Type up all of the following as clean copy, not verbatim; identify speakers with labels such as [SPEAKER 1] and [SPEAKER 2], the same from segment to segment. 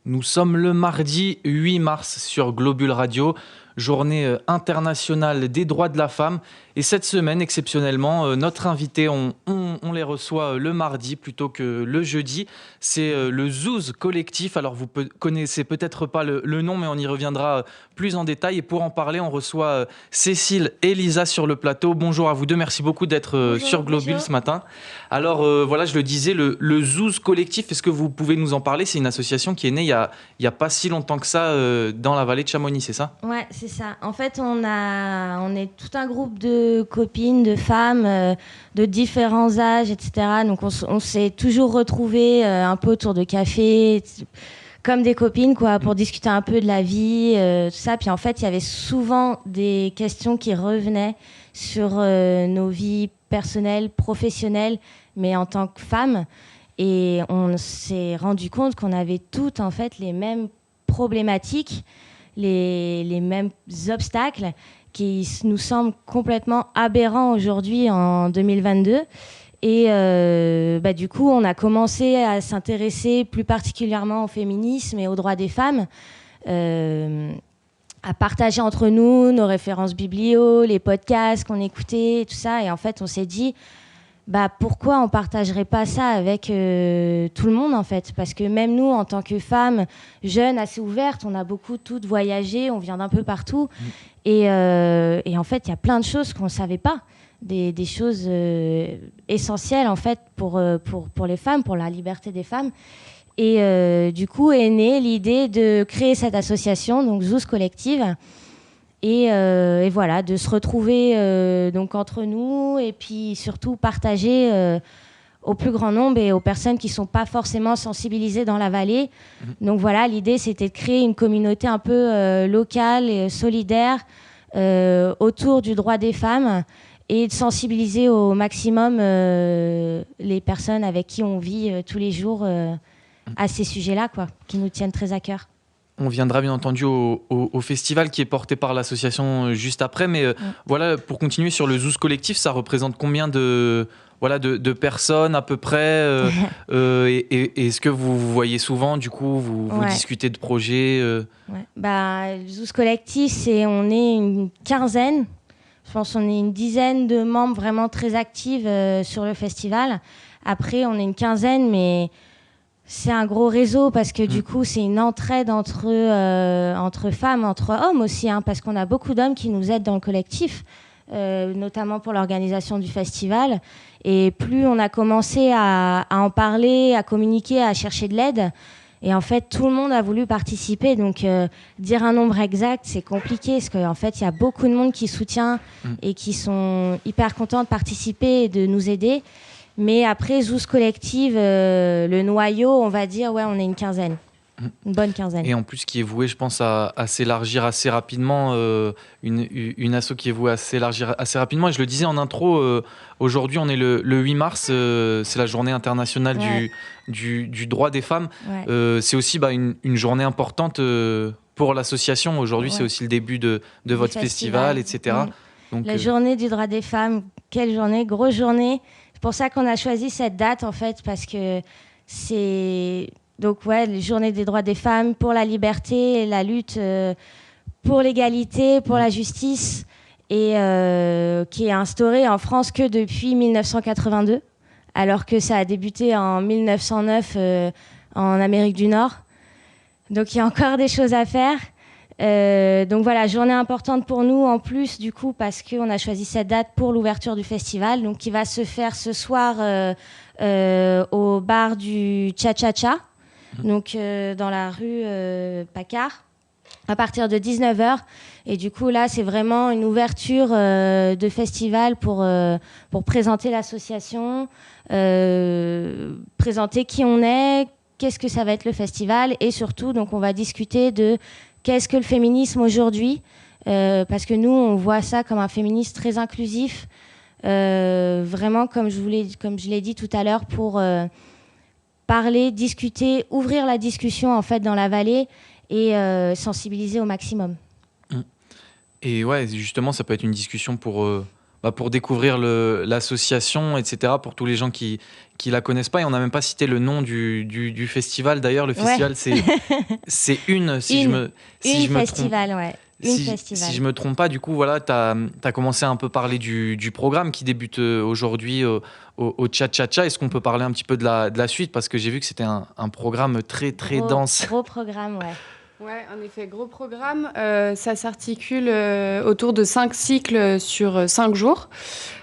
[SPEAKER 1] Nous sommes le mardi 8 mars sur Globule Radio, journée internationale des droits de la femme. Et cette semaine, exceptionnellement, notre invité, on les reçoit le mardi plutôt que le jeudi. C'est le Zouz Collectif. Alors, vous connaissez peut-être pas le nom, mais on y reviendra plus en détail. Et pour en parler, on reçoit Cécile et Lisa sur le plateau. Bonjour à vous deux. Merci beaucoup d'être sur Globule ce matin. Alors, voilà, je le disais, le Zouz Collectif, est-ce que vous pouvez nous en parler? C'est une association qui est née il y a pas si longtemps que ça dans la vallée de Chamonix, c'est ça?
[SPEAKER 2] Ouais, c'est ça. En fait, on est tout un groupe de copines, de femmes, de différents âges, etc. Donc, on s'est toujours retrouvés un peu autour de café, comme des copines, quoi, pour discuter un peu de la vie, tout ça. Puis, en fait, il y avait souvent des questions qui revenaient sur nos vies personnelles, professionnelles, mais en tant que femmes. Et on s'est rendu compte qu'on avait toutes, en fait, les mêmes problématiques, les mêmes obstacles qui nous semblent complètement aberrants aujourd'hui en 2022. Et du coup, on a commencé à s'intéresser plus particulièrement au féminisme et aux droits des femmes, à partager entre nous nos références biblio, les podcasts qu'on écoutait, tout ça. Et en fait, on s'est dit, pourquoi on partagerait pas ça avec tout le monde, en fait? Parce que même nous, en tant que femmes jeunes, assez ouvertes, on a beaucoup toutes voyagé, on vient d'un peu partout. Et en fait, il y a plein de choses qu'on ne savait pas, des choses essentielles, en fait, pour les femmes, pour la liberté des femmes. Et du coup est née l'idée de créer cette association, donc Zouz Collective. Et voilà, de se retrouver donc entre nous et puis surtout partager au plus grand nombre et aux personnes qui ne sont pas forcément sensibilisées dans la vallée. Donc voilà, l'idée c'était de créer une communauté un peu locale et solidaire autour du droit des femmes et de sensibiliser au maximum les personnes avec qui on vit tous les jours à ces sujets-là, quoi, qui nous tiennent très à cœur.
[SPEAKER 1] On viendra bien entendu au festival qui est porté par l'association juste après, mais voilà, pour continuer sur le Zouz Collectif, ça représente combien de personnes à peu près et est-ce que vous vous voyez souvent, du coup, vous discutez de projets
[SPEAKER 2] Le Zouz Collectif, on est une quinzaine, je pense qu'on est une dizaine de membres vraiment très actifs sur le festival. Après, on est une quinzaine, mais c'est un gros réseau parce que du coup, c'est une entraide entre femmes, entre hommes aussi, hein, parce qu'on a beaucoup d'hommes qui nous aident dans le collectif, notamment pour l'organisation du festival. Et plus on a commencé à en parler, à communiquer, à chercher de l'aide, et en fait, tout le monde a voulu participer. Donc, dire un nombre exact, c'est compliqué parce qu'en fait, il y a beaucoup de monde qui soutient et qui sont hyper contents de participer et de nous aider. Mais après, Zouz Collective, le noyau, on va dire, on est une quinzaine. Une bonne quinzaine.
[SPEAKER 1] Et en plus, qui est vouée, je pense, à s'élargir assez rapidement. Une asso qui est vouée à s'élargir assez rapidement. Et je le disais en intro, aujourd'hui, on est le 8 mars. C'est la journée internationale du droit des femmes. C'est aussi une journée importante pour l'association. Aujourd'hui, c'est aussi le début de votre festival, etc.
[SPEAKER 2] Donc, la journée du droit des femmes, quelle journée, grosse journée. C'est pour ça qu'on a choisi cette date, en fait, parce que c'est les journées des droits des femmes pour la liberté, la lutte pour l'égalité, pour la justice, et qui est instaurée en France que depuis 1982, alors que ça a débuté en 1909 en Amérique du Nord. Donc il y a encore des choses à faire. Donc voilà, journée importante pour nous en plus du coup parce qu'on a choisi cette date pour l'ouverture du festival, donc qui va se faire ce soir au bar du Cha-Cha-Cha, donc dans la rue Paccard, à partir de 19h. Et du coup là, c'est vraiment une ouverture de festival pour présenter l'association, présenter qui on est, qu'est-ce que ça va être le festival, et surtout donc on va discuter de qu'est-ce que le féminisme aujourd'hui, parce que nous, on voit ça comme un féminisme très inclusif, vraiment, comme je l'ai dit tout à l'heure, pour parler, discuter, ouvrir la discussion en fait dans la vallée et sensibiliser au maximum.
[SPEAKER 1] Et justement, ça peut être une discussion pour pour découvrir l'association, etc., pour tous les gens qui la connaissent pas. Et on n'a même pas cité le nom du festival. D'ailleurs, le festival, c'est une, si je me
[SPEAKER 2] festival,
[SPEAKER 1] trompe.
[SPEAKER 2] Ouais.
[SPEAKER 1] Si je me trompe pas, du coup, voilà, tu as commencé à un peu parler du programme qui débute aujourd'hui au Cha-Cha-Cha. Est-ce qu'on peut parler un petit peu de la suite? Parce que j'ai vu que c'était un programme très, très dense.
[SPEAKER 2] Gros programme, ouais.
[SPEAKER 3] Ouais, en effet, gros programme. Ça s'articule autour de 5 cycles sur 5 jours.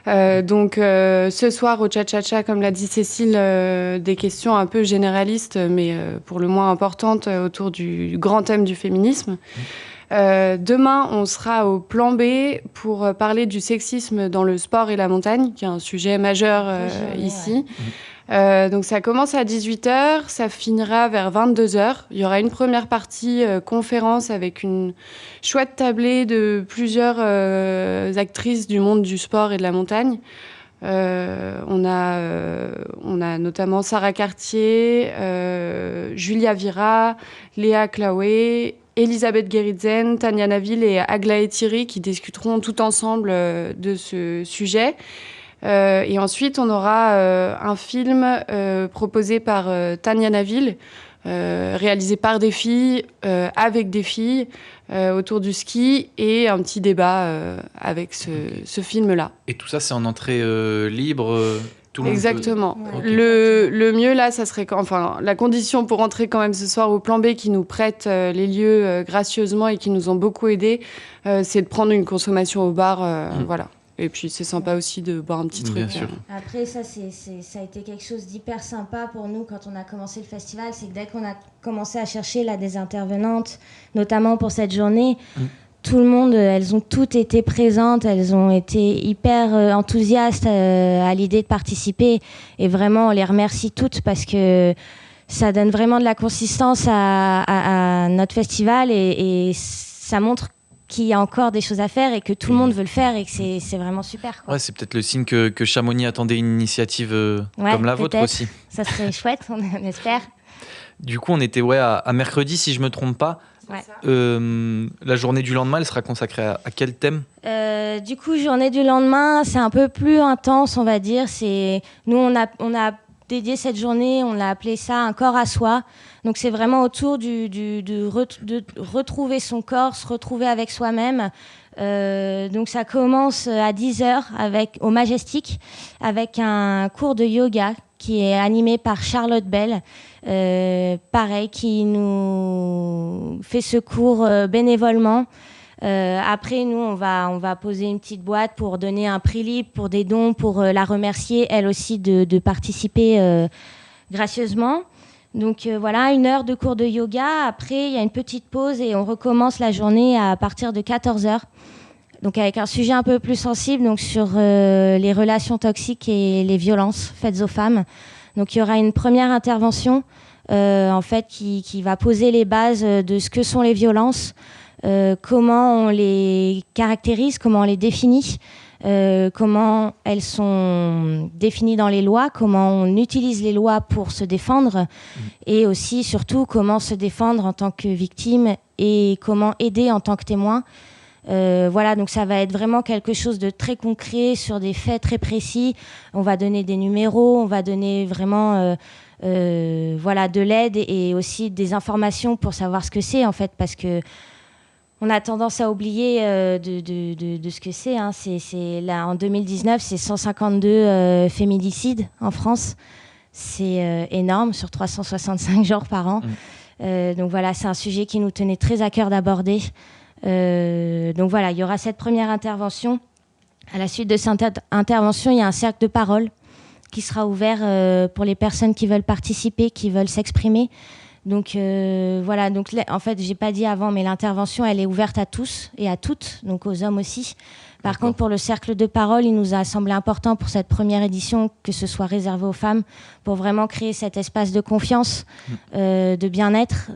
[SPEAKER 3] Donc, ce soir, au Cha-Cha-Cha, comme l'a dit Cécile, des questions un peu généralistes, mais pour le moins importantes, autour du grand thème du féminisme. Demain, on sera au Plan B pour parler du sexisme dans le sport et la montagne, qui est un sujet majeur ici. Ouais. Donc ça commence à 18h, ça finira vers 22h. Il y aura une première partie conférence avec une chouette tablée de plusieurs actrices du monde du sport et de la montagne. On a notamment Sarah Cartier, Julia Vira, Léa Claoué, Elisabeth Guéritzen, Tania Naville et Aglaé Thierry qui discuteront tout ensemble de ce sujet. Et ensuite, on aura un film proposé par Tania Naville, réalisé par des filles, avec des filles, autour du ski, et un petit débat avec ce film-là.
[SPEAKER 1] Et tout ça, c'est en entrée libre tout le
[SPEAKER 3] Exactement.
[SPEAKER 1] monde peut...
[SPEAKER 3] Okay. Le mieux, là, ça serait... Enfin, la condition pour entrer quand même ce soir au Plan B, qui nous prête les lieux gracieusement et qui nous ont beaucoup aidés, c'est de prendre une consommation au bar, voilà. Et puis, c'est sympa aussi de boire un petit truc.
[SPEAKER 1] Bien sûr.
[SPEAKER 2] Après, ça a été quelque chose d'hyper sympa pour nous quand on a commencé le festival. C'est que dès qu'on a commencé à chercher là, des intervenantes, notamment pour cette journée, tout le monde, elles ont toutes été présentes. Elles ont été hyper enthousiastes à l'idée de participer. Et vraiment, on les remercie toutes parce que ça donne vraiment de la consistance à notre festival et ça montre qu'il y a encore des choses à faire et que tout le monde veut le faire et que c'est vraiment super, quoi.
[SPEAKER 1] Ouais, c'est peut-être le signe que Chamonix attendait une initiative comme la vôtre aussi.
[SPEAKER 2] Ça serait chouette, on espère.
[SPEAKER 1] Du coup, on était à mercredi, si je ne me trompe pas.
[SPEAKER 2] Ouais.
[SPEAKER 1] La journée du lendemain, elle sera consacrée à quel thème ?
[SPEAKER 2] Du coup, journée du lendemain, c'est un peu plus intense, on va dire. Nous, on a dédié cette journée, on l'a appelé ça un corps à soi. Donc c'est vraiment autour de retrouver son corps, se retrouver avec soi-même. Donc ça commence à 10h au Majestic avec un cours de yoga qui est animé par Charlotte Bell, pareil, qui nous fait ce cours bénévolement. Après, nous, on va poser une petite boîte pour donner un prix libre pour des dons, pour la remercier, elle aussi, de participer gracieusement. Donc voilà, 1 heure de cours de yoga. Après, il y a une petite pause et on recommence la journée à partir de 14h. Donc avec un sujet un peu plus sensible, donc sur les relations toxiques et les violences faites aux femmes. Donc il y aura une première intervention en fait qui va poser les bases de ce que sont les violences, comment on les caractérise, comment on les définit, comment elles sont définies dans les lois, comment on utilise les lois pour se défendre et aussi surtout comment se défendre en tant que victime et comment aider en tant que témoin. Voilà, donc ça va être vraiment quelque chose de très concret sur des faits très précis. On va donner des numéros, on va donner vraiment de l'aide et aussi des informations pour savoir ce que c'est en fait, parce que on a tendance à oublier de ce que c'est. Hein. C'est là, en 2019, c'est 152 féminicides en France. C'est énorme, sur 365 jours par an. Donc voilà, c'est un sujet qui nous tenait très à cœur d'aborder. Donc voilà, il y aura cette première intervention. À la suite de cette intervention, il y a un cercle de parole qui sera ouvert pour les personnes qui veulent participer, qui veulent s'exprimer. Donc voilà, donc en fait, j'ai pas dit avant, mais l'intervention, elle est ouverte à tous et à toutes, donc aux hommes aussi. Par contre, pour le cercle de parole, il nous a semblé important pour cette première édition que ce soit réservé aux femmes, pour vraiment créer cet espace de confiance, de bien-être,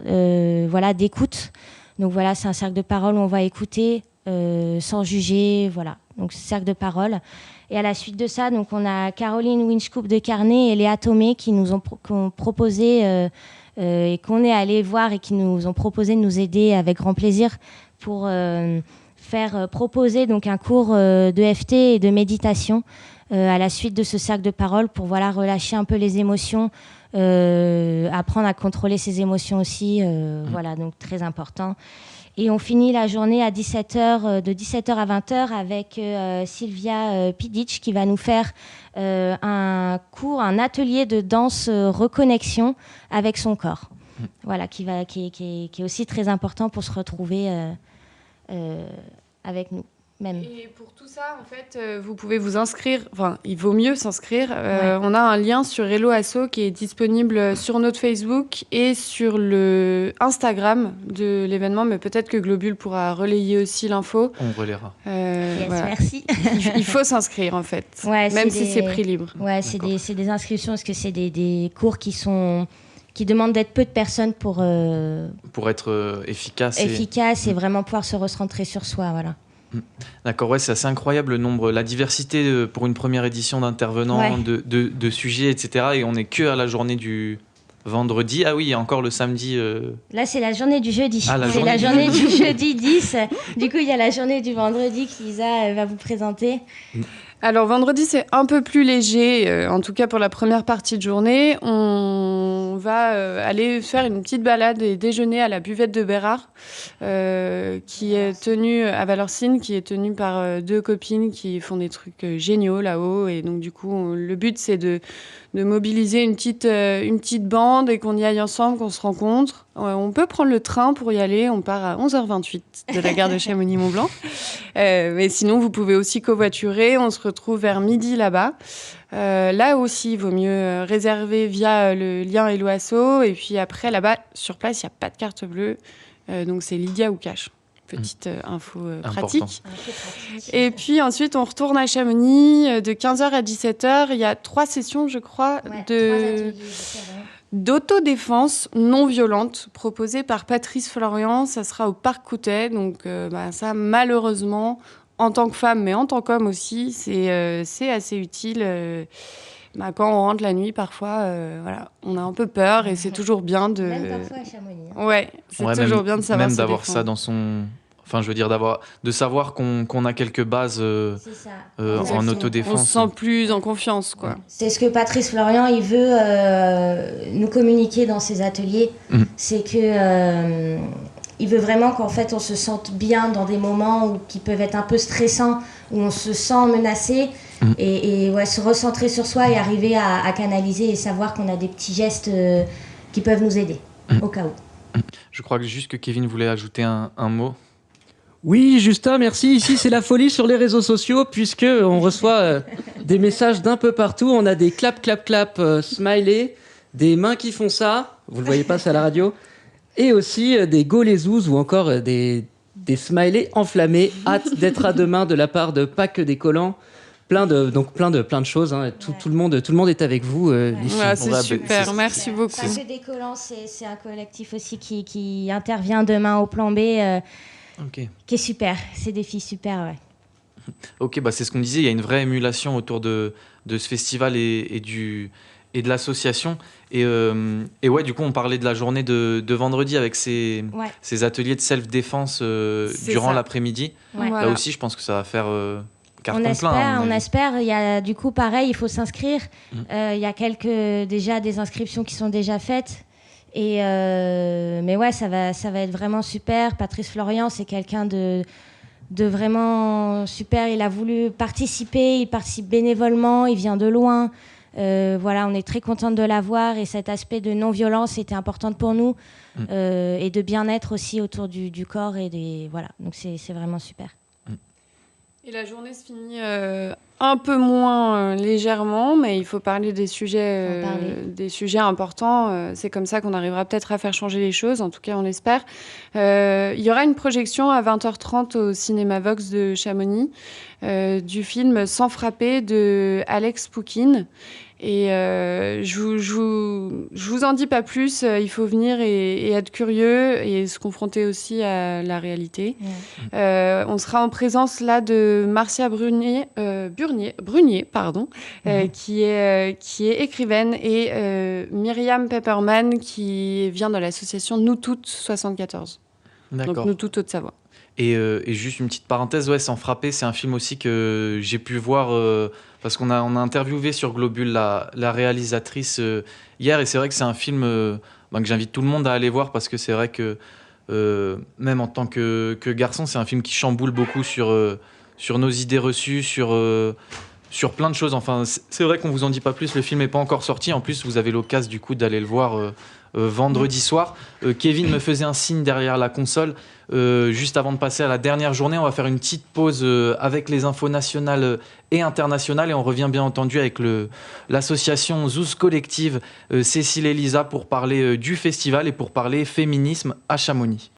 [SPEAKER 2] d'écoute. Donc voilà, c'est un cercle de parole où on va écouter sans juger, voilà. Donc cercle de parole. Et à la suite de ça, donc on a Caroline Winchcoop de Carnet et Léa Thomé qui nous ont proposé et qu'on est allé voir et qui nous ont proposé de nous aider avec grand plaisir pour proposer donc un cours de FT et de méditation à la suite de ce cercle de parole pour relâcher un peu les émotions, apprendre à contrôler ses émotions aussi, voilà, donc très important. Et on finit la journée à 17h, de 17h à 20h avec Sylvia Pidic qui va nous faire un atelier de danse reconnexion avec son corps. Voilà, qui est aussi très important pour se retrouver avec nous. Même.
[SPEAKER 3] Et pour tout ça, en fait, vous pouvez vous inscrire. Enfin, il vaut mieux s'inscrire. On a un lien sur Hello Asso qui est disponible sur notre Facebook et sur le Instagram de l'événement. Mais peut-être que Globule pourra relayer aussi l'info.
[SPEAKER 1] On relaiera.
[SPEAKER 2] Merci.
[SPEAKER 3] Il faut s'inscrire, en fait. Même si c'est prix libre.
[SPEAKER 2] Ouais, c'est des inscriptions parce que c'est des cours qui demandent d'être peu de personnes pour
[SPEAKER 1] être efficace.
[SPEAKER 2] Efficace et vraiment pouvoir se recentrer sur soi, voilà.
[SPEAKER 1] D'accord, ouais, c'est assez incroyable le nombre, la diversité pour une première édition d'intervenants, de sujets, etc. Et on n'est que à la journée du vendredi. Ah oui, il y a encore le samedi.
[SPEAKER 2] Là, c'est la journée du jeudi.
[SPEAKER 1] Ah,
[SPEAKER 2] c'est la journée du jeudi 10. Du coup, il y a la journée du vendredi qu'Isa va vous présenter.
[SPEAKER 3] Alors, vendredi, c'est un peu plus léger, en tout cas pour la première partie de journée. On va aller faire une petite balade et déjeuner à la buvette de Bérard, qui est tenue à Valorcine, qui est tenue par deux copines qui font des trucs géniaux là-haut. Et donc, du coup, le but, c'est de mobiliser une petite bande et qu'on y aille ensemble, qu'on se rencontre. On peut prendre le train pour y aller. On part à 11h28 de la gare de Chamonix-Mont-Blanc. Mais sinon, vous pouvez aussi covoiturer. On se retrouve vers midi là-bas. Là aussi, il vaut mieux réserver via le lien Hello Asso. Et puis après, là-bas, sur place, il n'y a pas de carte bleue. Donc, c'est Lydia ou Cash. Petite info pratique. Et puis ensuite, on retourne à Chamonix de 15h à 17h. Il y a 3 sessions, je crois, d'autodéfense non violente proposées par Patrice Florian. Ça sera au Parc Coutet. Donc ça, malheureusement, en tant que femme, mais en tant qu'homme aussi, c'est assez utile. Quand on rentre la nuit, parfois, on a un peu peur et c'est toujours bien de...
[SPEAKER 2] Même parfois à Chamonix.
[SPEAKER 3] Ouais, toujours bien de savoir
[SPEAKER 1] même
[SPEAKER 3] se
[SPEAKER 1] d'avoir
[SPEAKER 3] défendre.
[SPEAKER 1] ça dans son... Enfin, je veux dire, de savoir qu'on a quelques bases en autodéfense.
[SPEAKER 3] On se sent plus en confiance, quoi.
[SPEAKER 2] C'est ce que Patrice Florian, il veut nous communiquer dans ses ateliers. C'est que... il veut vraiment qu'en fait, on se sente bien dans des moments qui peuvent être un peu stressants, où on se sent menacé. Et se recentrer sur soi et arriver à canaliser et savoir qu'on a des petits gestes qui peuvent nous aider, au cas où.
[SPEAKER 1] Je crois que Kevin voulait ajouter un mot.
[SPEAKER 4] Oui, Justin, merci. Ici, c'est la folie sur les réseaux sociaux, puisqu'on reçoit des messages d'un peu partout. On a des clap, clap, clap, smiley, des mains qui font ça. Vous ne le voyez pas, c'est à la radio. Et aussi des go les zouzes ou encore des smileys enflammés. Hâte d'être à demain de la part de Pas que des collants. Plein de choses. Hein. Tout le monde est avec vous, les filles.
[SPEAKER 3] C'est super, merci beaucoup.
[SPEAKER 2] Pas que des collants, c'est un collectif aussi qui intervient demain au plan B. Qui est super, c'est des filles super, ouais.
[SPEAKER 1] Ok, c'est ce qu'on disait, il y a une vraie émulation autour de ce festival et de l'association. Et ouais, du coup, on parlait de la journée de vendredi avec ces ateliers de self-défense durant l'après-midi.
[SPEAKER 2] Ouais.
[SPEAKER 1] Là aussi, je pense que ça va faire carton plein.
[SPEAKER 2] On espère. Il y a, du coup, pareil, il faut s'inscrire. Il y a déjà des inscriptions qui sont déjà faites. Mais ouais, ça va être vraiment super. Patrice Florian, c'est quelqu'un de vraiment super. Il a voulu participer, il participe bénévolement, il vient de loin. On est très contente de l'avoir et cet aspect de non-violence était important pour nous et de bien-être aussi autour du corps donc c'est vraiment super.
[SPEAKER 3] Et la journée se finit un peu moins légèrement, mais il faut parler des sujets importants. C'est comme ça qu'on arrivera peut-être à faire changer les choses, en tout cas on l'espère. Il y aura une projection à 20h30 au Cinéma Vox de Chamonix du film Sans frapper de Alex Poukine. Et je vous en dis pas plus, il faut venir et être curieux et se confronter aussi à la réalité. On sera en présence là de Marcia Brunier, qui est écrivaine, et Myriam Pepperman qui vient de l'association Nous Toutes 74.
[SPEAKER 1] D'accord.
[SPEAKER 3] Donc Nous Toutes Haute-Savoie.
[SPEAKER 1] Et juste une petite parenthèse, ouais, Sans frapper, c'est un film aussi que j'ai pu voir parce on a interviewé sur Globule la réalisatrice hier, et c'est vrai que c'est un film que j'invite tout le monde à aller voir parce que c'est vrai que même en tant que garçon, c'est un film qui chamboule beaucoup sur nos idées reçues, sur plein de choses. Enfin, c'est vrai qu'on vous en dit pas plus, le film n'est pas encore sorti. En plus, vous avez l'occasion du coup d'aller le voir vendredi soir. Kevin me faisait un signe derrière la console. Juste avant de passer à la dernière journée, on va faire une petite pause avec les infos nationales et internationales, et on revient bien entendu avec l'association Zouz Collective Cécile et Lisa pour parler du festival et pour parler féminisme à Chamonix.